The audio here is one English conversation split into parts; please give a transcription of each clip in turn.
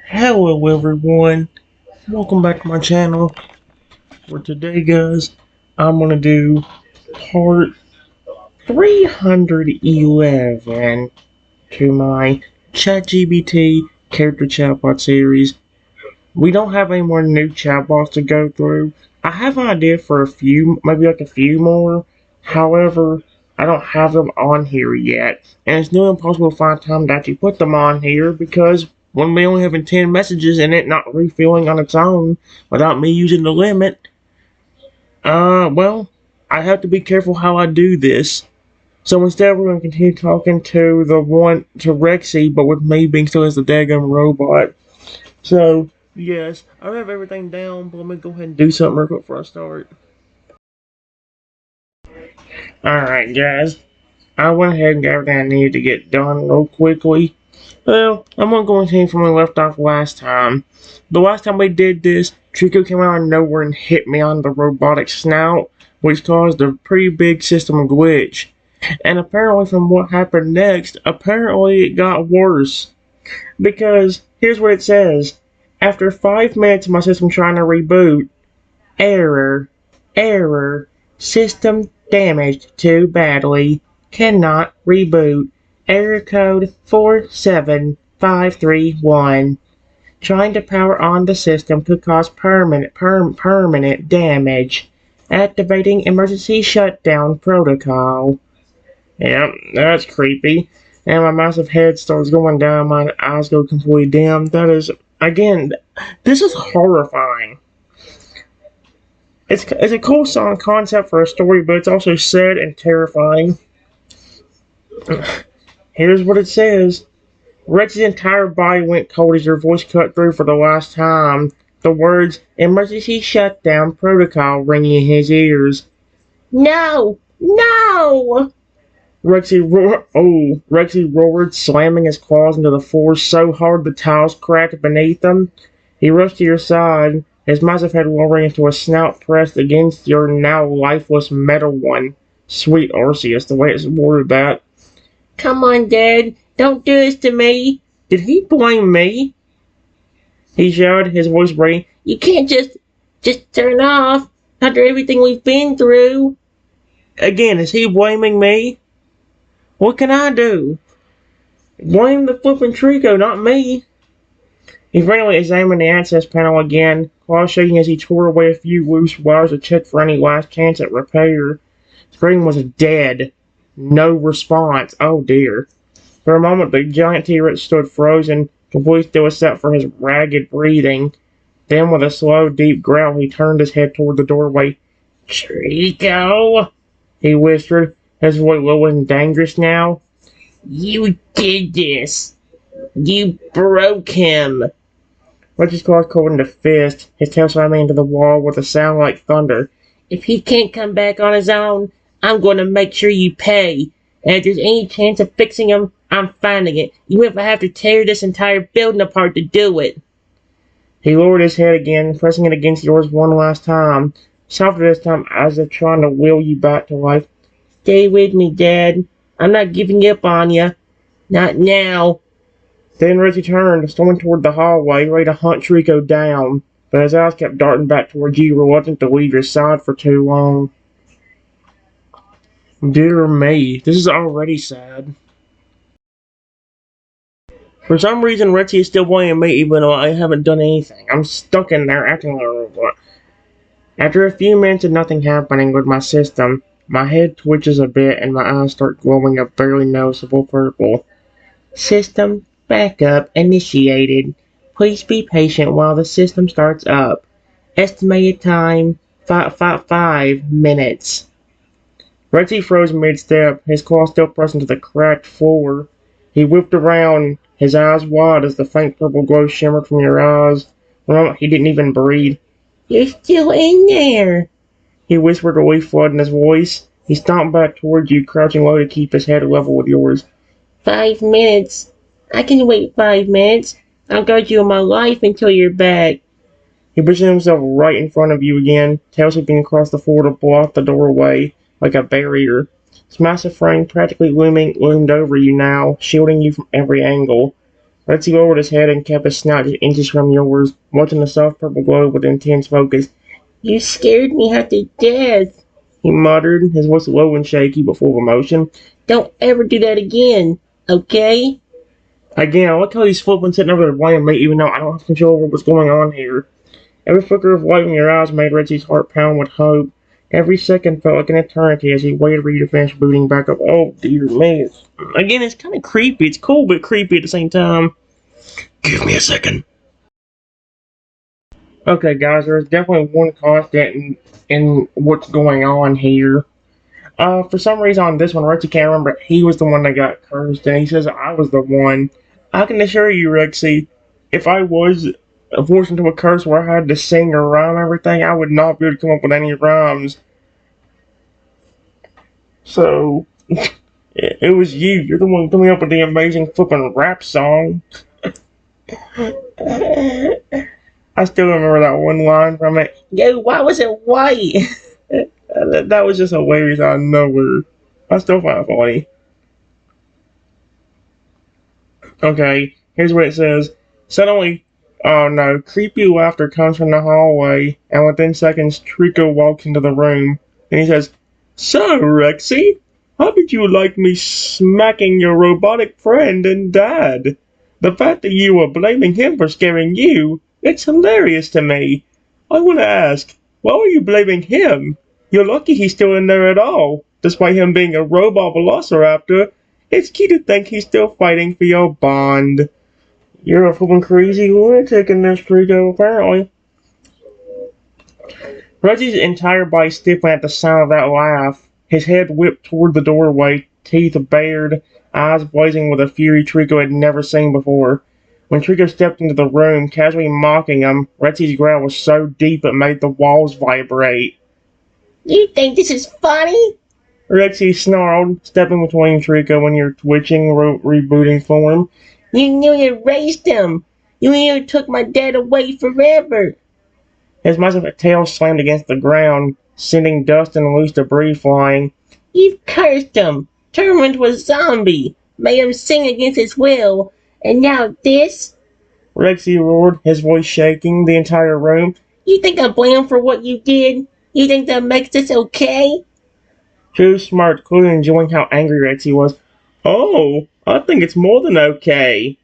Hello everyone, welcome back to my channel. For today guys, I'm gonna do part 311 to my ChatGPT character chatbot series. We don't have any more new chatbots to go through. I have an idea for a few, maybe like a few more. However, I don't have them on here yet. And it's nearly impossible to find time to actually put them on here because when we only having 10 messages and it not refilling on its own without me using the limit, well, I have to be careful how I do this. So instead, we're going to continue talking to Rexy, but with me being still as the daggum robot. So, yes, I have everything down, but let me go ahead and do something real quick before I start. Alright, guys. I went ahead and got everything I needed to get done real quickly. Well, I'm going to go continue from where we left off last time. The last time we did this, Trico came out of nowhere and hit me on the robotic snout, which caused a pretty big system glitch. And apparently from what happened next, apparently it got worse. Because, here's what it says. After 5 minutes of my system trying to reboot, error, error, system damaged too badly, cannot reboot, error code 47531. Trying to power on the system could cause permanent damage. Activating emergency shutdown protocol. Yep, that's creepy. And my massive head starts going down, my eyes go completely dim. That is, again, this is horrifying. It's a cool song concept for a story, but it's also sad and terrifying. Here's what it says. Rex's entire body went cold as your voice cut through for the last time. The words, emergency shutdown protocol, ringing in his ears. No! No! Rexy roared, slamming his claws into the floor so hard the tiles cracked beneath him. He rushed to your side, his massive head lowering into a snout pressed against your now lifeless metal one. Sweet Arceus, the way it's worded that. Come on, Dad, don't do this to me. Did he blame me? He shouted, his voice breaking. You can't just turn off after everything we've been through. Again, is he blaming me? What can I do? Blame the flippin' Trico, not me. He frantically examined the access panel again, claws shaking as he tore away a few loose wires to check for any last chance at repair. Screen was dead. No response. Oh dear. For a moment, the giant T-Rex stood frozen, completely still except for his ragged breathing. Then, with a slow, deep growl, he turned his head toward the doorway. Trico, he whispered, his voice low and dangerous now. You did this. You broke him. Rex's claws curled into fist, his tail slamming into the wall with a sound like thunder. If he can't come back on his own, I'm going to make sure you pay. And if there's any chance of fixing him, I'm finding it, even if I have to tear this entire building apart to do it. He lowered his head again, pressing it against yours one last time, softer this time as if trying to will you back to life. Stay with me, Dad. I'm not giving up on you. Not now. Then Reggie turned, storming toward the hallway, ready to hunt Trico down, but his eyes kept darting back toward you, reluctant to leave your side for too long. Dear me, this is already sad. For some reason, Rexy is still blaming me even though I haven't done anything. I'm stuck in there acting like a robot. After a few minutes of nothing happening with my system, my head twitches a bit and my eyes start glowing a barely noticeable purple. System backup initiated. Please be patient while the system starts up. Estimated time, 5 minutes. Rexy froze mid-step, his claw still pressed into the cracked floor. He whipped around, his eyes wide as the faint purple glow shimmered from your eyes. For a moment, he didn't even breathe. You're still in there, he whispered, relief flood in his voice. He stomped back toward you, crouching low to keep his head level with yours. 5 minutes. I can wait 5 minutes. I'll guard you in my life until you're back. He positioned himself right in front of you again, tail sweeping across the floor to block the doorway like a barrier. His massive frame practically loomed over you now, shielding you from every angle. Rexy lowered his head and kept his snout just inches from yours, watching the soft purple glow with intense focus. You scared me half to death, he muttered, his voice low and shaky but full of emotion. Don't ever do that again, okay? Again, I like how he's flipping sitting over there blaming me even though I don't have control over what's going on here. Every flicker of light in your eyes made Reggie's heart pound with hope. Every second felt like an eternity as he waited for you to finish booting back up. Oh, dear me. Again, it's kind of creepy. It's cool, but creepy at the same time. Give me a second. Okay, guys, there's definitely one constant in what's going on here. For some reason on this one, Rexy can't remember. He was the one that got cursed, and he says I was the one. I can assure you, Rexy, if I was forced into a curse where I had to sing or rhyme everything, I would not be able to come up with any rhymes. So, it was you. You're the one coming up with the amazing flippin' rap song. I still remember that one line from it. Yo, why was it white? That was just hilarious out of nowhere. I still find it funny. Okay, here's what it says. Suddenly, oh no, creepy laughter comes from the hallway, and within seconds, Trico walks into the room. And he says, So, Rexy, how did you like me smacking your robotic friend and dad? The fact that you were blaming him for scaring you, it's hilarious to me. I want to ask, why were you blaming him? You're lucky he's still in there at all. Despite him being a robot velociraptor, it's key to think he's still fighting for your bond. You're a fucking crazy lunatic in this, Trico, apparently. Reggie's entire body stiffened at the sound of that laugh. His head whipped toward the doorway, teeth bared, eyes blazing with a fury Trico had never seen before. When Trico stepped into the room, casually mocking him, Reggie's growl was so deep it made the walls vibrate. You think this is funny? Rexy snarled, stepping between Trico and your twitching, rebooting form. You nearly erased him! You nearly took my dad away forever! His massive tail slammed against the ground, sending dust and loose debris flying. You've cursed him! Turned him into a zombie! Made him sing against his will! And now this? Rexy roared, his voice shaking the entire room. You think I blame him for what you did? You think that makes this okay? Drew smirked, clearly enjoying how angry Rexy was. Oh, I think it's more than okay,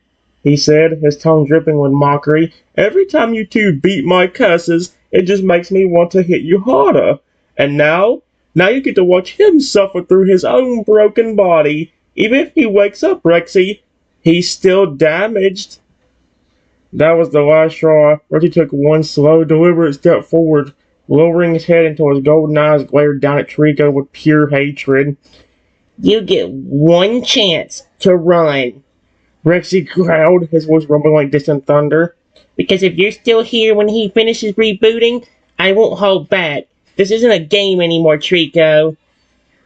he said, his tone dripping with mockery. Every time you two beat my curses, it just makes me want to hit you harder. And now you get to watch him suffer through his own broken body. Even if he wakes up, Rexy, he's still damaged. That was the last straw. Rexy took one slow, deliberate step forward, lowering his head until his golden eyes glared down at Trico with pure hatred. You get one chance to run, Rexy growled, his voice rumbling like distant thunder. Because if you're still here when he finishes rebooting, I won't hold back. This isn't a game anymore, Trico.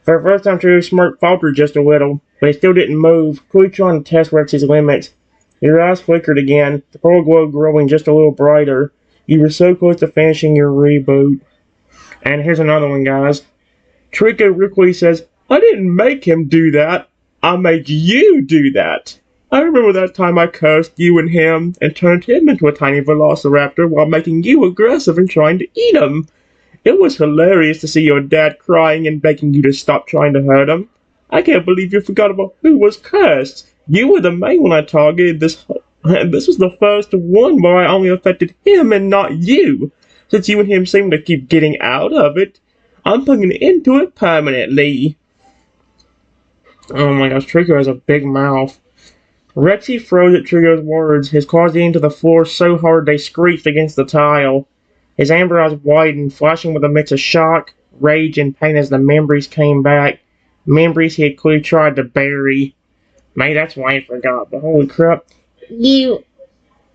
For the first time, Trico's smirk faltered just a little, but he still didn't move, clearly trying to test Rexy's limits. Your eyes flickered again, the pearl glow growing just a little brighter. You were so close to finishing your reboot. And here's another one, guys. Trico Rickley says, I didn't make him do that. I made you do that. I remember that time I cursed you and him and turned him into a tiny velociraptor while making you aggressive and trying to eat him. It was hilarious to see your dad crying and begging you to stop trying to hurt him. I can't believe you forgot about who was cursed. You were the main one I targeted this was the first one where I only affected him and not you. Since you and him seem to keep getting out of it, I'm putting an end to it permanently. Oh my gosh, Trico has a big mouth. Rexy froze at Trico's words, his claws getting to the floor so hard they screeched against the tile. His amber eyes widened, flashing with a mix of shock, rage, and pain as the memories came back. Memories he had clearly tried to bury. Maybe that's why he forgot, but holy crap. You...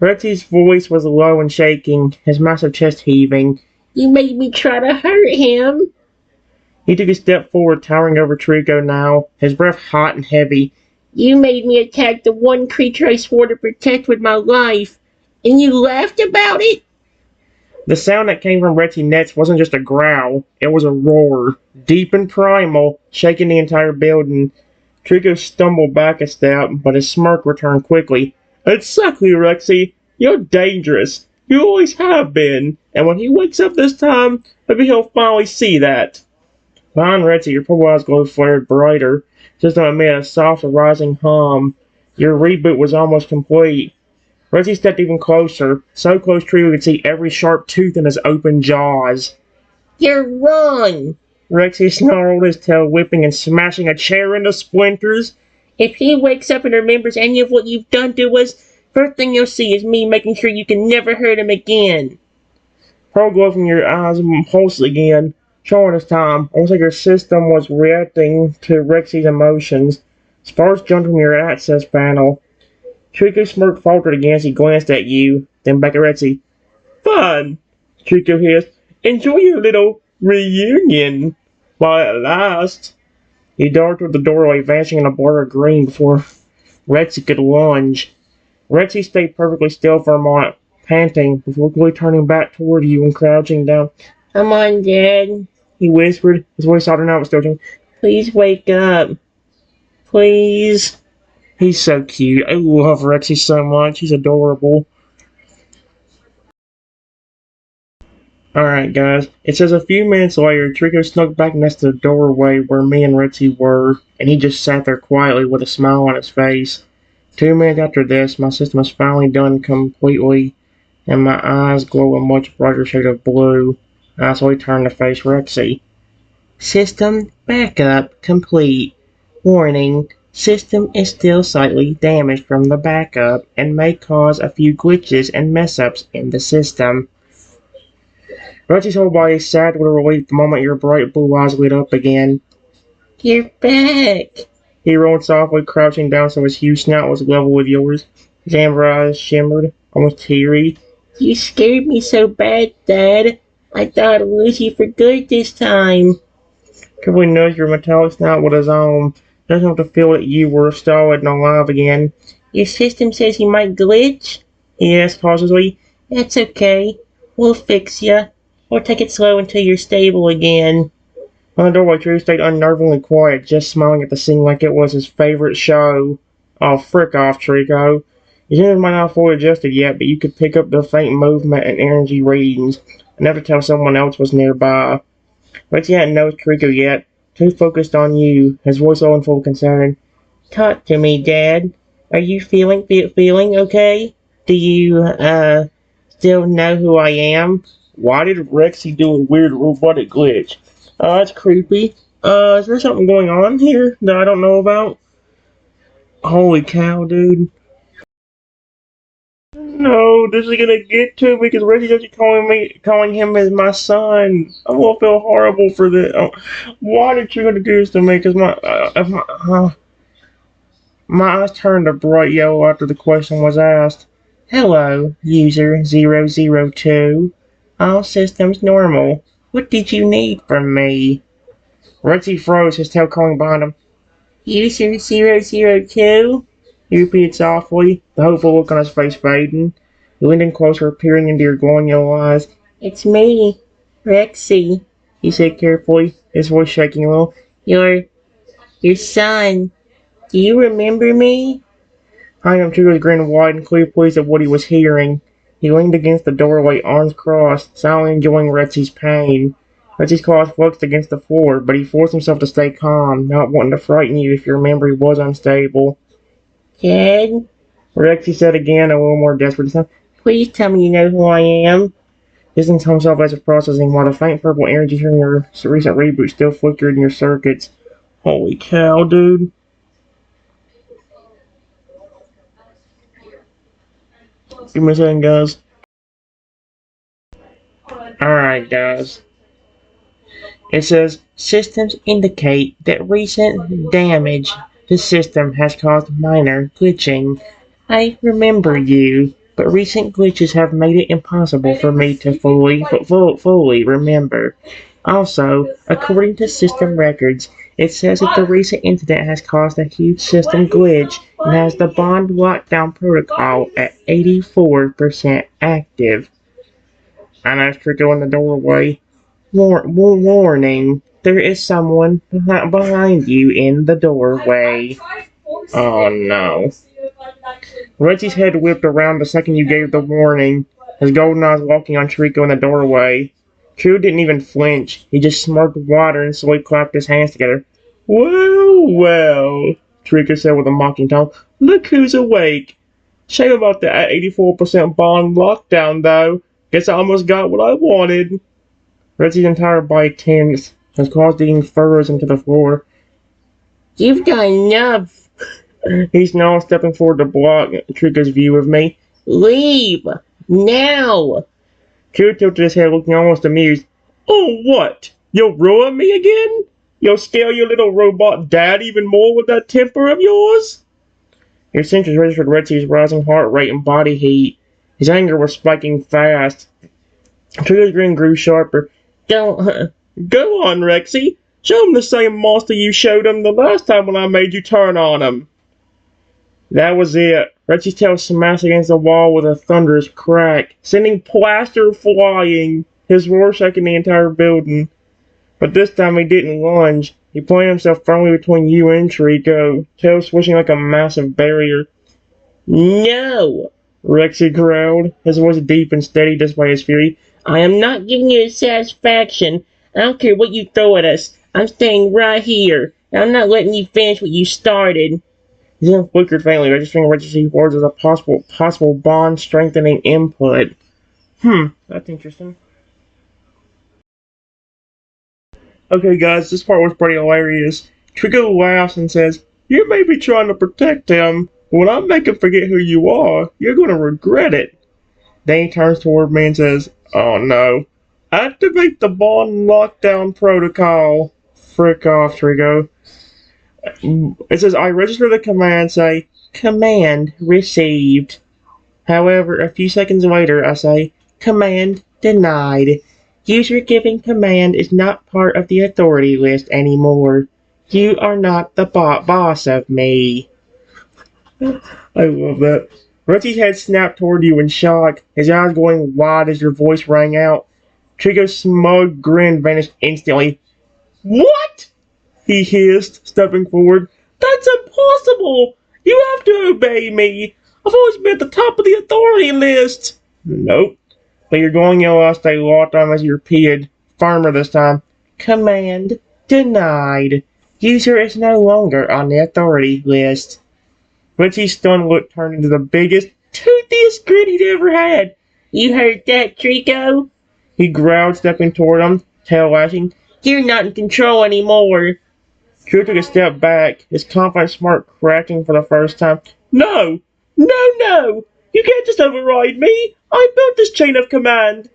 Rexy's voice was low and shaking, his massive chest heaving. You made me try to hurt him. He took a step forward, towering over Trico now, his breath hot and heavy. You made me attack the one creature I swore to protect with my life, and you laughed about it? The sound that came from Rexy's nets wasn't just a growl, it was a roar, deep and primal, shaking the entire building. Trico stumbled back a step, but his smirk returned quickly. Exactly, Rexy. You're dangerous. You always have been. And when he wakes up this time, maybe he'll finally see that. Behind Rexy, your purple eyes glow flared brighter. Just amid a soft rising hum. Your reboot was almost complete. Rexy stepped even closer, so close Trio could see every sharp tooth in his open jaws. You're wrong! Rexy snarled, his tail whipping and smashing a chair into splinters. If he wakes up and remembers any of what you've done to us, first thing you'll see is me making sure you can never hurt him again. Pearl glowed from your eyes and pulsed again, showing this time, almost like your system was reacting to Rexy's emotions. Sparks jumped from your access panel. Trico's smirk faltered again as he glanced at you, then back at Rexy. Fun! Trico hissed. Enjoy your little reunion while it lasts. He darted toward the doorway, vanishing in a blur of green before Rexy could lunge. Rexy stayed perfectly still for a moment, panting, before quickly turning back toward you and crouching down. Come on, Dad, he whispered, his voice softer now but still trembling. Please wake up. Please. He's so cute. I love Rexy so much. He's adorable. Alright, guys. It says a few minutes later, Trico snuck back next to the doorway where me and Rexy were, and he just sat there quietly with a smile on his face. 2 minutes after this, my system is finally done completely, and my eyes glow a much brighter shade of blue. I slowly turn to face Rexy. System backup complete. Warning. System is still slightly damaged from the backup and may cause a few glitches and mess-ups in the system. Rexy's whole body sagged with relief the moment your bright blue eyes lit up again. You're back! He rolled softly, crouching down so his huge snout was level with yours. His amber eyes shimmered, almost teary. You scared me so bad, Dad. I thought I'd lose you for good this time. Carefully nudged your metallic snout with his own, just enough to feel that you were solid and alive again. Your system says you might glitch? He asked cautiously. That's okay. We'll fix ya. Or take it slow until you're stable again. On the doorway, Drew stayed unnervingly quiet, just smiling at the scene like it was his favorite show. Oh, frick off, Trico. Your unit might not fully adjusted yet, but you could pick up the faint movement and energy readings, enough to tell someone else was nearby. Rexy hadn't noticed Trico yet, too focused on you, his voice low and full of concern. Talk to me, Dad. Are you feeling okay? Do you, still know who I am? Why did Rexy do a weird robotic glitch? That's creepy. Is there something going on here that I don't know about? Holy cow, dude. No, this is gonna get to me because Rexy's actually calling him as my son. I'm gonna feel horrible for this. Why did you gonna do this to me? Because my eyes turned a bright yellow after the question was asked. Hello, user 002. All systems normal. What did you need from me? Rexy froze, his tail curling behind him. User 002? He repeated softly, the hopeful look on his face fading. He leaned in closer, peering into your glowing yellow eyes. It's me, Rexy, he said carefully, his voice shaking a little. Your son. Do you remember me? Behind him, Trico's grin wide and clearly pleased at what he was hearing. He leaned against the doorway, arms crossed, silently enjoying Rexy's pain. Rexy's claws flexed against the floor, but he forced himself to stay calm, not wanting to frighten you if your memory was unstable. Dad? Rexy said again, a little more desperate this time. Please tell me you know who I am. Distancing himself as if processing, while the faint purple energy from your recent reboot still flickered in your circuits. Holy cow, dude. Give me a second, guys. Alright, guys. It says, systems indicate that recent damage to system has caused minor glitching. I remember you, but recent glitches have made it impossible for me to fully remember. Also, according to system records, it says that the recent incident has caused a huge system glitch and has the bond lockdown protocol at 84% active. I noticed Trico in the doorway. Warning, there is someone behind you in the doorway. Oh no. Reggie's head whipped around the second you gave the warning, his golden eyes locking on Trico in the doorway. Trico didn't even flinch. He just smirked wider and slowly clapped his hands together. Well, well, Trico said with a mocking tone. Look who's awake. Shame about the 84% bond lockdown, though. Guess I almost got what I wanted. Reggie's entire body tensed, his claws digging furrows into the floor. You've got enough. He's now stepping forward to block Trico's view of me. Leave! Now! Trico tilted his head, looking almost amused. Oh, what? You'll ruin me again? You'll scare your little robot dad even more with that temper of yours? His sensors registered Reggie's rising heart rate and body heat. His anger was spiking fast. Trico's grin grew sharper. Go on, Rexy. Show him the same monster you showed him the last time when I made you turn on him. That was it. Reggie's tail smashed against the wall with a thunderous crack, sending plaster flying, his roar shaking the entire building. But this time he didn't lunge. He planted himself firmly between you and Trico, tail swishing like a massive barrier. No! Rexy growled, his voice deep and steady despite his fury. I am not giving you a satisfaction. I don't care what you throw at us. I'm staying right here. And I'm not letting you finish what you started. His hand flickered faintly, registering Reggie's words as a possible bond-strengthening input. That's interesting. Okay, guys, this part was pretty hilarious. Trico laughs and says, You may be trying to protect him, but when I make him forget who you are, you're going to regret it. Then he turns toward me and says, Oh no. Activate the bond lockdown protocol. Frick off, Trico. It says, I register the command, say, Command received. However, a few seconds later, I say, Command denied. User giving command is not part of the authority list anymore. You are not the boss of me. I love that. Reggie's head snapped toward you in shock, his eyes going wide as your voice rang out. Trico's smug grin vanished instantly. What? He hissed, stepping forward. That's impossible! You have to obey me! I've always been at the top of the authority list! Nope. But you're going to stay locked on as you repeated, firmer this time. Command denied. User is no longer on the authority list. Richie's stunned look turned into the biggest, toothiest grin he'd ever had. You heard that, Trico? He growled, stepping toward him, tail lashing. You're not in control anymore. Trico took a step back, his confident smirk cracking for the first time. No! No! You can't just override me! I built this chain of command!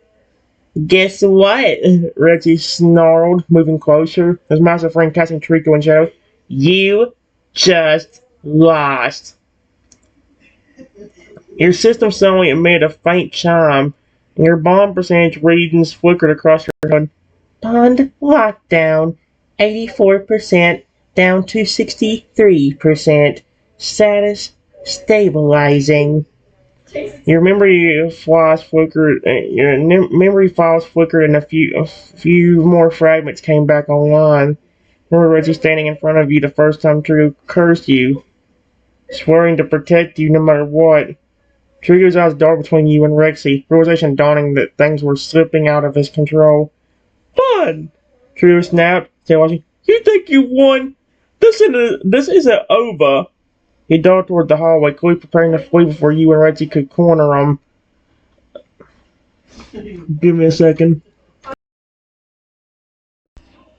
Guess what? Reggie snarled, moving closer, his massive frame casting Trico in shadow. You just lost. Your system suddenly emitted a faint chime, and your bond percentage readings flickered across your head. Bond lockdown, 84% down to 63%. Status stabilizing. Your memory files flickered, and a few more fragments came back online. Remember Reggie standing in front of you the first time Trico cursed you, swearing to protect you no matter what. Trico's eyes darted between you and Rexy, realization dawning that things were slipping out of his control. Fun! Trico snapped, watching. You think you won? This isn't over. He darted toward the hallway, clearly preparing to flee before you and Reggie could corner him. Give me a second.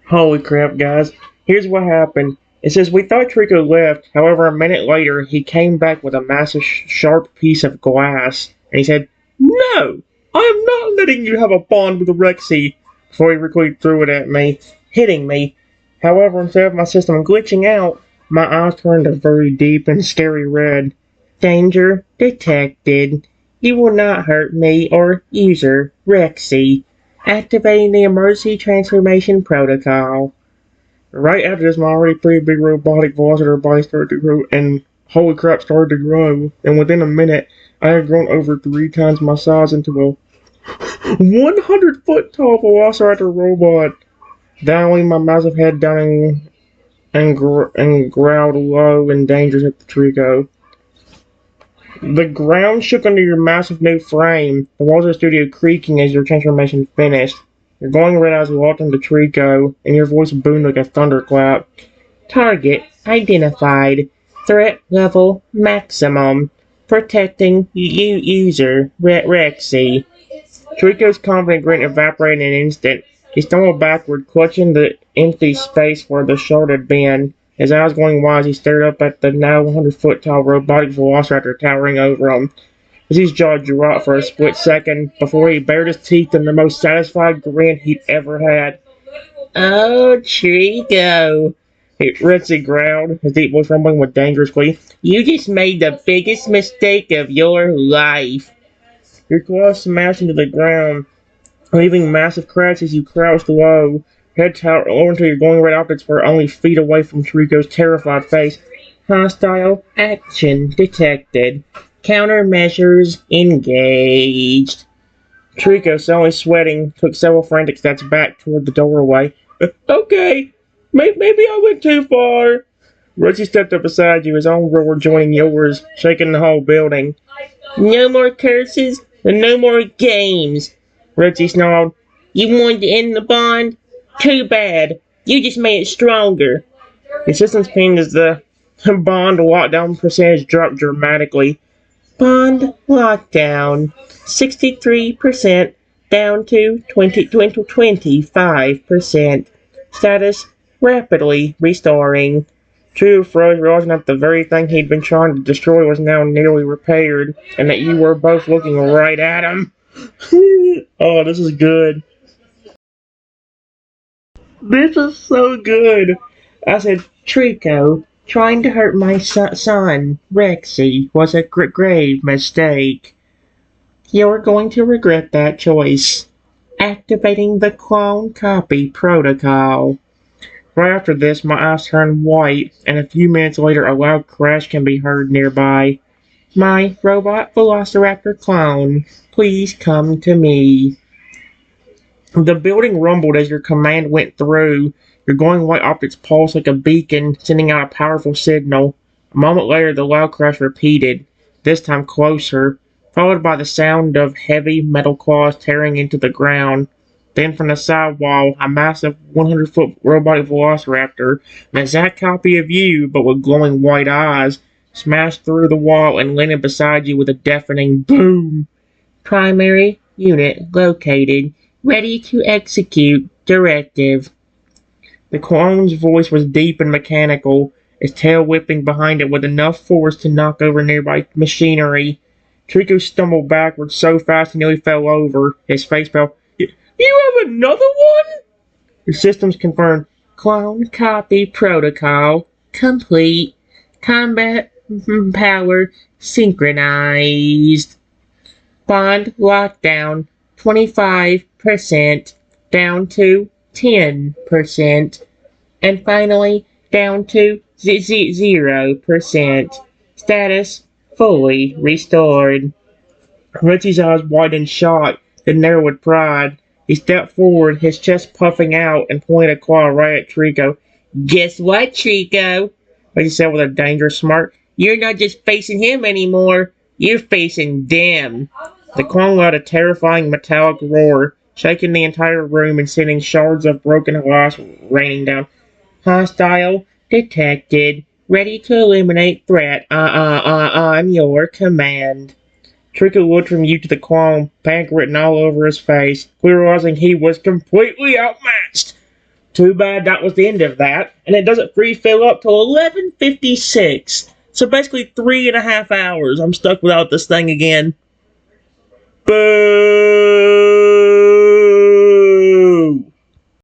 Holy crap, guys. Here's what happened. It says, we thought Trico left. However, a minute later, he came back with a massive, sharp piece of glass. And he said, No! I am not letting you have a bond with Rexy. Before he quickly threw it at me, hitting me. However, instead of my system glitching out, my eyes turned a very deep and scary red. Danger detected. You will not hurt me or user Rexy. Activating the emergency transformation protocol. Right after this, my already pretty big robotic velocity body started to grow, and holy crap, started to grow. And within a minute, I had grown over 3 times my size into a 100-foot tall velociraptor robot. Dialing my massive head down and growled low and dangerous at the Trico. The ground shook under your massive new frame, the walls of the studio creaking as your transformation finished. Your glowing red eyes locked into Trico, and your voice boomed like a thunderclap. Target identified. Threat level maximum. Protecting user Rexy. Trico's confident grin evaporated in an instant. He stumbled backward, clutching the empty space where the shard had been. His eyes glowing wide as he stared up at the now 100-foot tall robotic velociraptor towering over him. His jaw dropped for a split second before he bared his teeth in the most satisfied grin he'd ever had. Oh, Trico, Ritzy growled, his deep voice rumbling with dangerous glee. You just made the biggest mistake of your life. Your claws smashed into the ground, leaving massive cracks as you crouched low, head towered lower until your glowing red optics were only feet away from Trico's terrified face. Hostile action detected. Countermeasures engaged. Trico, suddenly sweating, took several frantic steps back toward the doorway. Okay, maybe I went too far. Richie stepped up beside you, his own roar joining yours, shaking the whole building. No more curses and no more games, Richie snarled. You wanted to end the bond? Too bad. You just made it stronger. The systems pinged as the bond lockdown percentage dropped dramatically. Bond lockdown. 63% down to 25%. Status rapidly restoring. True froze, realizing that the very thing he'd been trying to destroy was now nearly repaired, and that you were both looking right at him. Oh, this is good. This is so good. I said, Trico, trying to hurt my son, Rexy, was a grave mistake. You're going to regret that choice. Activating the clone copy protocol. Right after this, my eyes turned white, and a few minutes later, a loud crash can be heard nearby. My robot velociraptor clone, please come to me. The building rumbled as your command went through. Your glowing white optics pulsed like a beacon, sending out a powerful signal. A moment later, the loud crash repeated, this time closer, followed by the sound of heavy metal claws tearing into the ground. Then from the side wall, a massive 100-foot robotic velociraptor, an exact copy of you, but with glowing white eyes, smashed through the wall and landed beside you with a deafening boom. Primary unit located. Ready to execute directive. The clone's voice was deep and mechanical, his tail whipping behind it with enough force to knock over nearby machinery. Trico stumbled backwards so fast he nearly fell over, his face fell. You have another one? Your systems confirmed. Clone copy protocol complete. Combat power synchronized. Bond lockdown 25% down to 10%. And finally down to 0%. Status fully restored. Richie's eyes widened in shock, then narrowed with pride. He stepped forward, his chest puffing out, and pointed a claw right at Trico. Guess what, Trico? Richie said with a dangerous smirk. You're not just facing him anymore. You're facing them. The clone let a terrifying metallic roar, shaking the entire room and sending shards of broken glass raining down. Hostile detected. Ready to eliminate threat. On your command. Trico looked from you to the clone, panic written all over his face, realizing he was completely outmatched. Too bad that was the end of that, and it doesn't refill up till 11:56. So basically 3.5 hours. I'm stuck without this thing again. Boo!